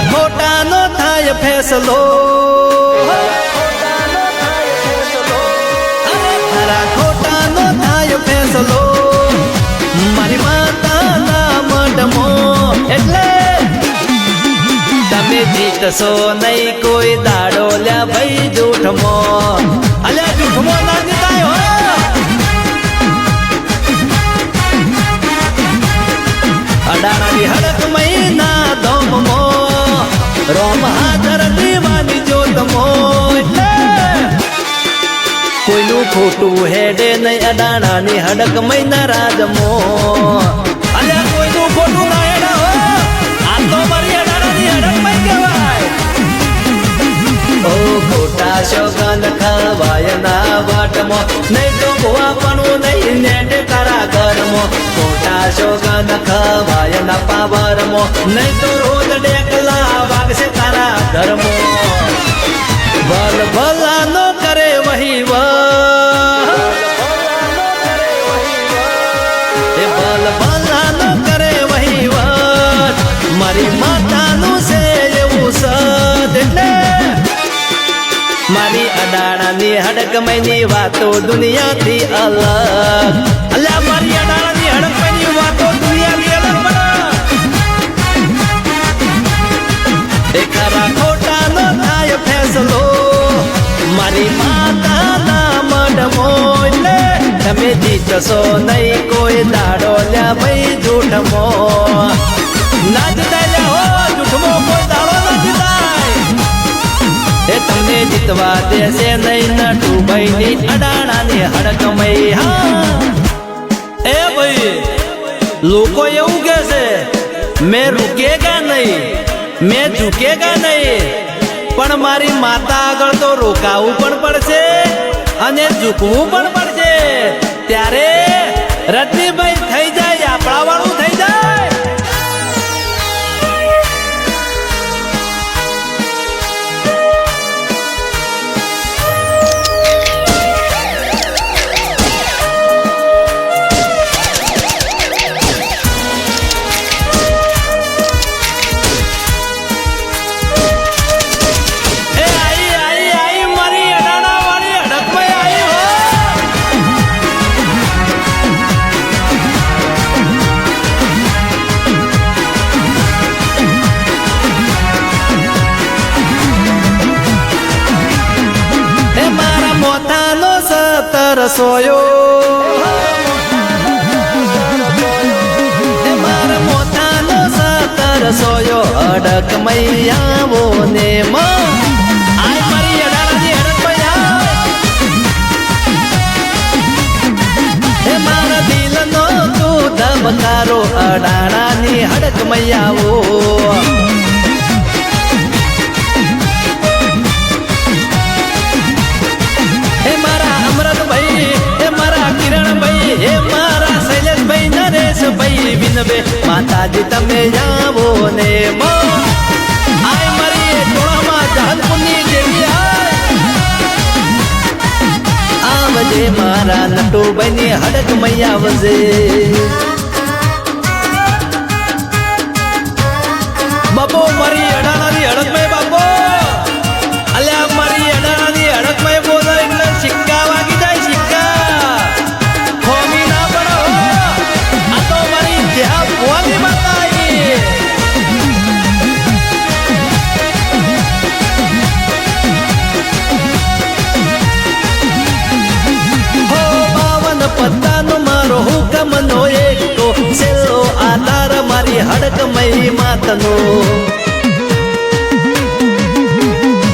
ખોટા નો થાય ફેસલો તારા ખોટા નો થાય ફેસલો મારી માતાના મઢમો એટલે તમે જીતશો નહીં કોઈ દાડો લ્યા ભાઈ જૂઠમો અલ્યા જૂઠમો ના જીતાય હો અડાણાની હડક મહિના ધોમમો રોમ હાજર દીવાની જોતમો કોઈનું ખોટું હેડે નહીં અડાણાની હડક મહિના રાજમો અલ્યા કોઈનું ખોટું ના હેડે હો આ તો મારી અડાણાની હડક મહી કહેવાય ઓ ખોટા શોગન ખવાય ના વાટમો નહીં તો ભુવાપણું નહીં નેટે તારા ઘરમો ખોટા શોગન ખવાય ના પાવરમો નહીં તો રોજ ડેકલા વાગશે તારા ધર્મો ભલ ભલા નો કરે વહીવટ એ ભલ ભલા નો કરે વહીવટ મારી માતાનું છે એવું સદ એટલે મારી અડાણાની હડક મયની વાતો દુનિયાથી અલગ અલ્યા મારી અડાણાની હડક મયની વાતો દુનિયાથી અલગ બના એ ખરા ખોટા નો થાય ફેસલો મારી માતાના મઢમો એટલે તમે જીતશો નહીં કોઈ દાડો લ્યા ભાઈ જૂઠમો ના જીતાય હો જૂઠમો કોઈ દાડો ના જીતાય એ તમને જીતવા દેશે નહીં નટુભાઈની અડાણાની હડકમઈ હા એ ભાઈ લોકો એવું કહે છે મેં રૂકેગા નહીં મેં ઝૂકેગા નહીં પણ મારી માતા આગળ તો રોકાવું પણ પડશે અને ઝૂકવું પણ પડશે ત્યારે રજનીભાઈ થઈ જાય આપણા વાળું થઈ જાય સોયો મારા મોતાનો સતર સોયો અડક મૈયાવો ને આય મારી અડાણાની હડક મૈયા હે મારા દિલનો તું ધબકારો અડાણાની હડક મૈયાવો હે મારા શૈલેષભાઈ નરેશભાઈ વિનવે માતાજી તમે આવો ને આય મારી ટોળામાં જહલપુરની દેવી આવજે મારા નટુભાઈની હડક મૈયા આવજે બાપો મારી અડાણાની હડક મૈ બાપો અલ્યા મારી અડાણાની હડક મૈ બોલો એટલે સિક્કા વાગી જાય સિક્કા પત્તાનો મારો હુકમનો એક તો છેલ્લો આધાર મારી હડક મહી માતનો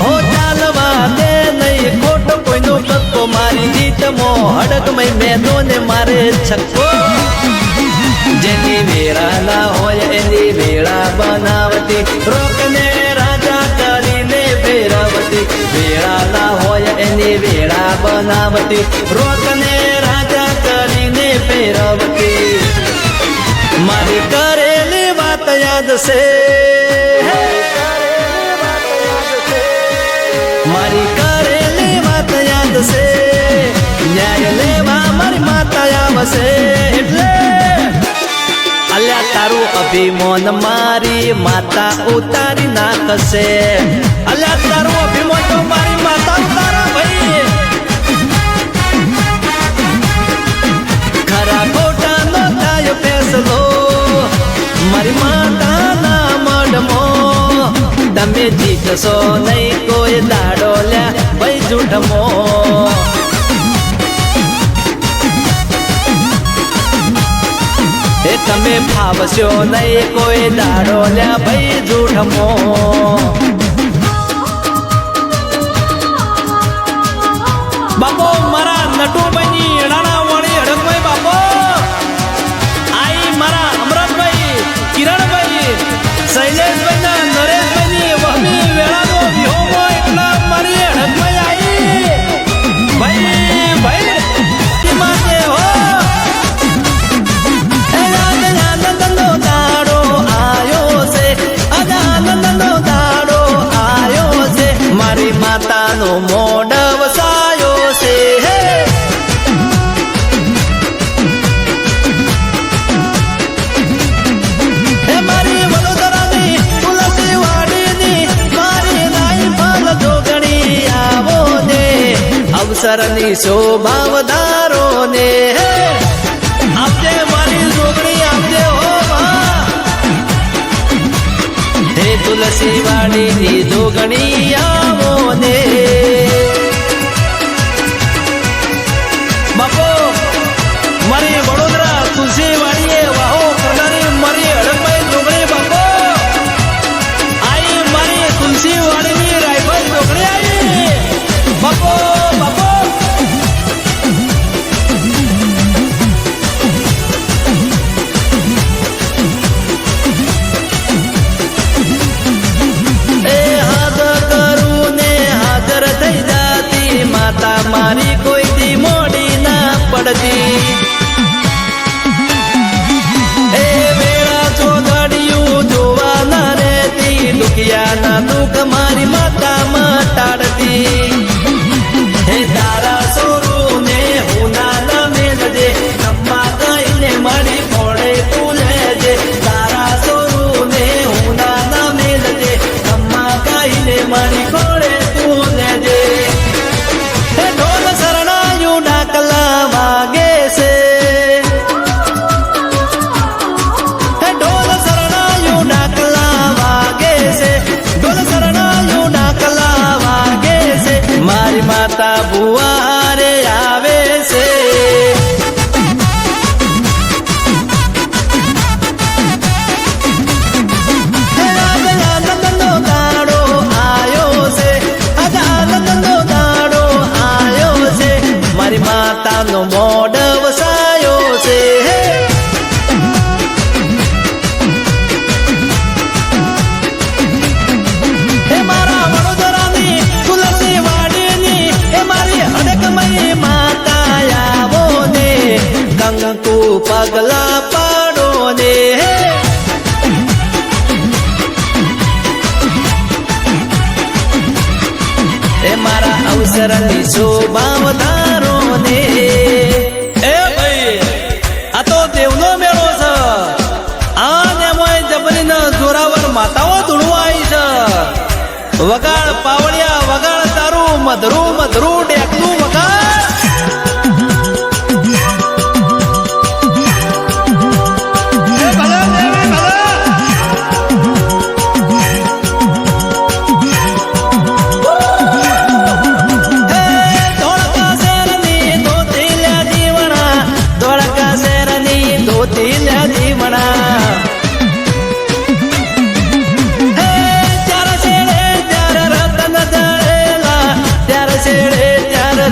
હો ચાલવા દે નહીં ખોટો કોઈનો પત્તો મારી જીતમો હડક મહી મેદો ને મારે છક્કો જેની વેળા ના હોય એની વેળા બનાવતી રોકને રાજા કરીને ફેરવતી વેળા ના હોય એની વેળા બનાવતી રોકને રાજા કરીને ફેરવતી મારી કરેલી વાત યાદ છે મારી કરેલી વાત યાદ છે ન્યાય લેવા મારી માતા આવશે એટલે અલ્યા તારું અભિમાન મારી માતા ઉતારી નાખશે. અલ્યા તારું અભિમાન તો મારી માતા ઉતારા ભાઈ. ખરા ખોટા નો થાય ફેસલો મારી માતાના મઢમાં. તમે જીતશો નહીં કોઈ દાડો લ્યા ભાઈ જૂઠમો. એ તમે ફાવશો નહીં કોઈ દાડો લ્યા ભાઈ જૂઠમો. બાપો મારા નટુભાઈ રાણા વાળી હડકભાઈ બાપો, આઈ મારા અમરતભાઈ, કિરણભાઈ, શૈલેષભાઈ ના નરેશભાઈ વહમી વેળાનો વ્યોમો એટલા મારી હડકભાઈ આઈ ભાઈ ભાઈ માટે હો. આનંદનો દાડો આયો છે, આનંદનો દાડો આયો છે, મારી માતાનો મોઢ વસાયો છે. હે મારી વડોદરાની તુલસી વાડીની મારી રાઈફલ જોગણી આવો ને, અવસરની શોભા વધારો ને. આપજે મારી જોગણી આપજે હો માં. હે તુલસી વાડીની જોગણી આવો ને. બાપો મારી વડોદરા તુલસી વાડીએ વાહો કરનારી મારી હડકભાઈ જોગણી બાપો આઈ, મારી તુલસી વાડીની રાઈફલ જોગણી આઈ બાપો બાપો. માતા મારી કોઈ દી મોડી ના પડતી. એ વેળા ચોઘડિયું જોવા ના રહેતી, દુખિયા ના દુઃખ મારી માતા મટાડતી. હે તારા સોરું ને હું ના મેલજે, અમ્મા કહીને મારી ફોડે તું લેજે. તારા સોરું ને હું ના મેલજે, અમ્મા કહીને મારી ફોડે તું લેજે. ઢોલ શરણાયું ડાકલા વાગે છે, ઢોલ શરણાયું ડાકલા વાગે છે, ઢોલ શરણાયું ડાકલા વાગે છે, મારી માતા બુવારે આવે છે. આનંદનો દાડો આયો છે, આનંદનો દાડો આયો છે, મારી માતાનો મોઢ વસાયો છે. હે મારા વડોદરાની તુલસી વાડીની એ મારી હડકમયી માતા આવો ને, કંકુ પગલા પાડો ને. એ મારા અવસરની શોભા વધારો ને. એ ભાઈ આ તો દેવનો મેળો છે, આ ને જબરીને જોરાવર માતાઓ ધૂળવા આવી છે. વગાડ પાવડિયા વગાડ તારું મધરું મધરું ડેકનું વગાડ.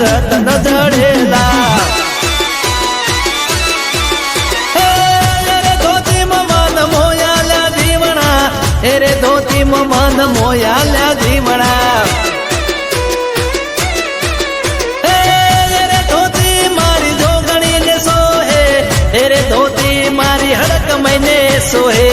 રતન જડેલા રે ધોતી મન મોયાલા જીવણા, રે ધોતી મન મોયાલા જીવણા. રે ધોતી મારી જોગણી ને સોહે, રે ધોતી મારી હડક મહિને સોહે.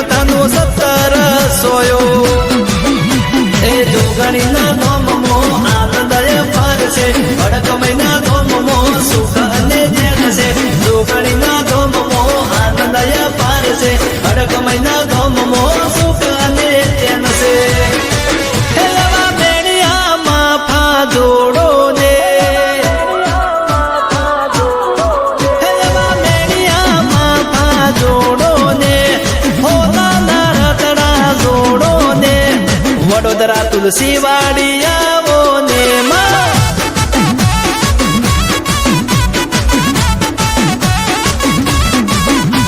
દેવતાનો 17 સોયો એ જોગણીના ધોમમો આનંદય ફરશે અડક મહિના ધોમમો સુખ અને જેન છે જોગણીના ધોમમો આનંદય ફરશે અડક મહિના ધોમમો સુખ અને જેન છે હેલવા બેડિયામાં ફા જોડો ને હેલવા બેડિયામાં ફા જોડો ને હોતાના રતડા જોડો ને વડોદરા તુલસી વાડી આવો ને માં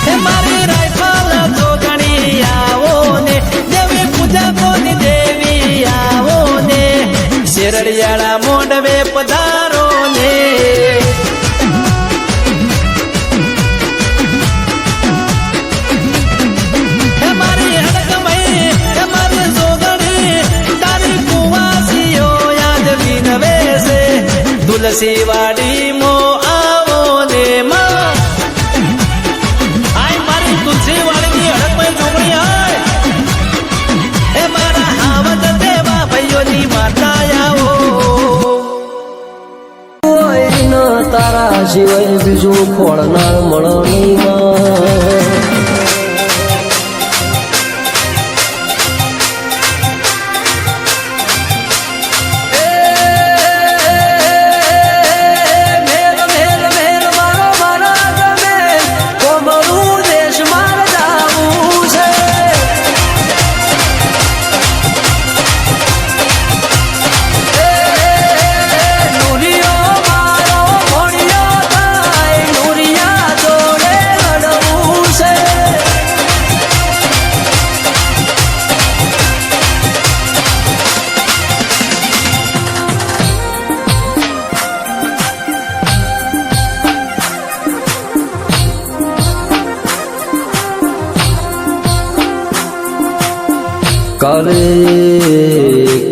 હે મારી રાયફલ જોગણી આવો ને દેવી પૂજા કોની દેવી આવો ને શેરડિયાળા મોઢવે પધારો ને હે મારી હડકમઈ હે મારી જોગણી તારી કુવાસીઓ યાદ વિનવે છે તુલસી વાડી મો આવો ને માં આય મારી તુલસી વાડીની હડકમઈ જોગણી આય હે મારા હાવત દેવા ભાઈઓની માતા આવો તારા સિવાય બીજું ખોળનાર મળો નહીં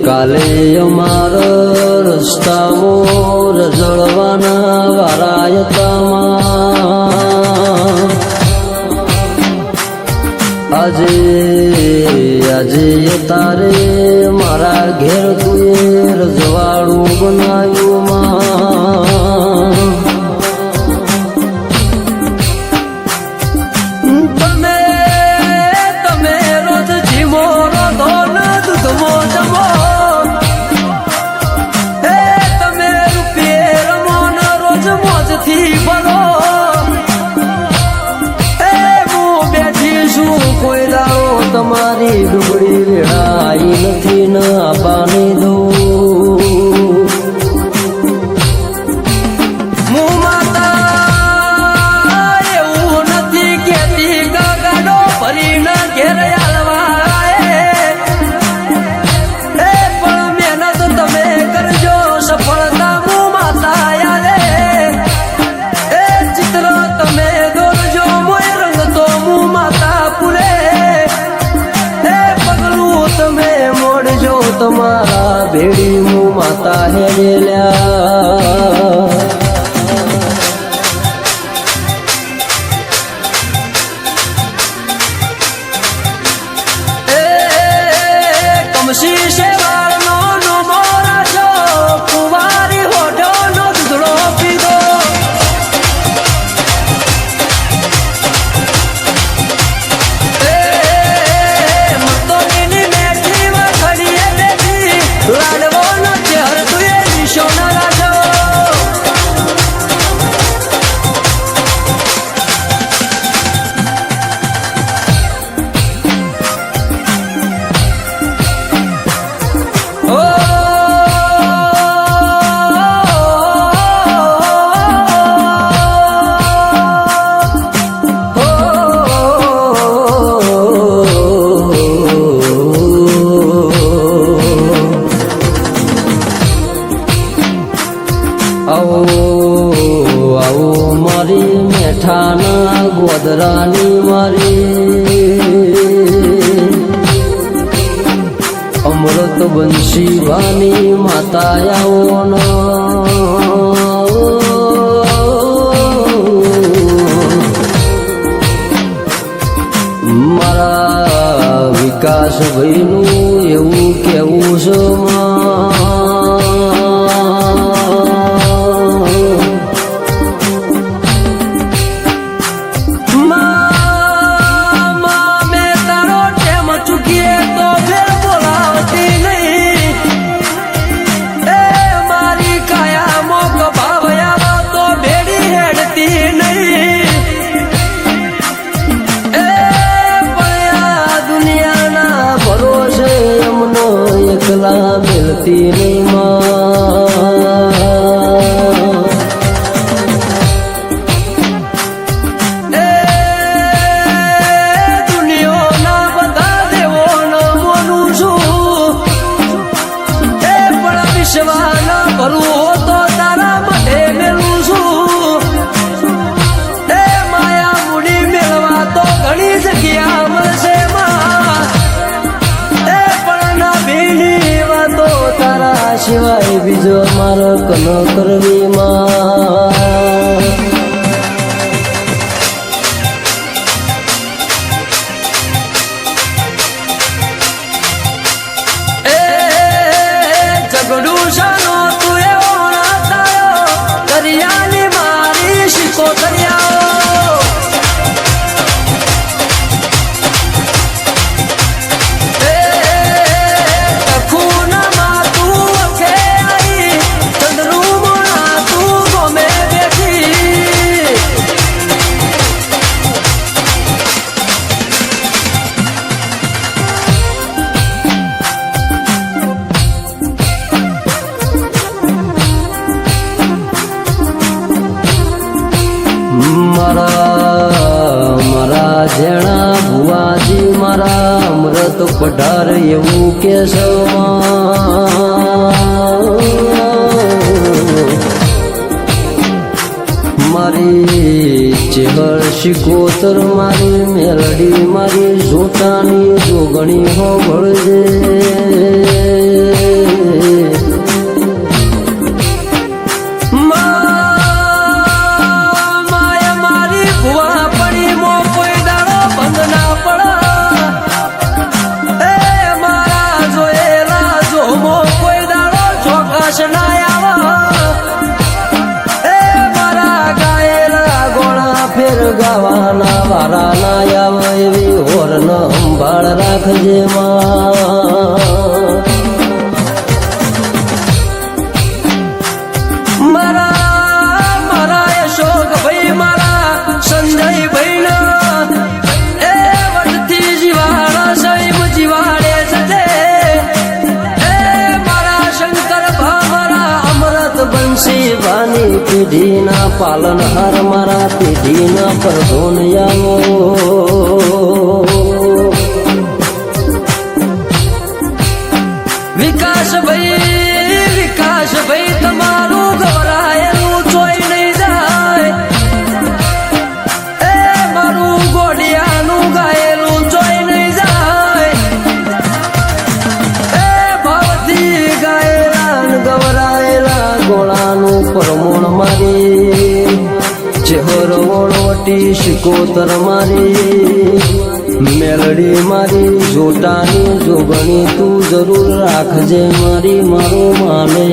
કાલે અમારા રસ્તામાં રઝળવાના વારાયતામાં આજે તારે મારા ઘેર તુએ રજવાડું બનાવ્યું માં તમારી ડુંગળી વેળાઈ નથી ન પાણી દઉં હું માતા એવું નથી કેતી ગાડો ભરીને ઘેર આલવાય પણ મહેનત તમે કરજો સફળતા હું માતા આલે ચિત્ર તમે દોરજો મોય રંગ તો હું માતા પૂરે તમે મોડજો તમારા ભેડી હું માતા હેડેલ્યા કમસી શેવાળનો નો મોરાજો કુંવારી હોઠોનો દૂધડો પીધો મેઠાના ગોદરાની મારી અમૃત બંશી વાની માતા આવો મારા વિકાસભાઈનું એવું કેવું છે મેં તારો ટેમ ચૂકીએ તો ફેર બોલાવતી નહીં એ મારી કાયા મોક ભાવ આવો તો ભેડી હેડતી નહીં એ પડ્યા દુનિયાના ભરોસે એમનો એકલા મિલતી નહીં વિશ્વાના ભલું હો તો તારા માટે મેલું છું એ માયા મૂડી મેળવા તો ઘણી જગ્યા મળશે એ પણ ના ભીની વાતો તારા સિવાય બીજો મારો કન કરવી મારા જેણા ભુવાજી મારા અમૃત પઢાર એવું કે મારી ચેહર શિકોતર મારી મેલડી મારી જોટાની જોગણી હો ભળજે ગાવાના વારા ના આવે એવી હોર ન સંભાળ રાખજે મારા અશોક ભાઈ મારા સંજય ભાઈ એ વટથી જીવાડા સૈમ જીવાડે છે એ મારા શંકર ભાવરા અમૃત બંશી ભાની પેઢીના પાલનહાર મારા પેઢીના પરધોનિયાઓ વિકાસભાઈ તમારું ગવરાયેલું જોઈ નહીં જાય એ મારું ગોડિયાનું ગાયેલું જોઈ નહીં જાય એ ભાવથી ગાયેલા ગવરાયેલા ગોળાનું પરમોણ મારી ચહેર વણવટી શિકોતર મારી મેલડી મારી જોટાની જોગણી તું જરૂર રાખજે મારી મારું માને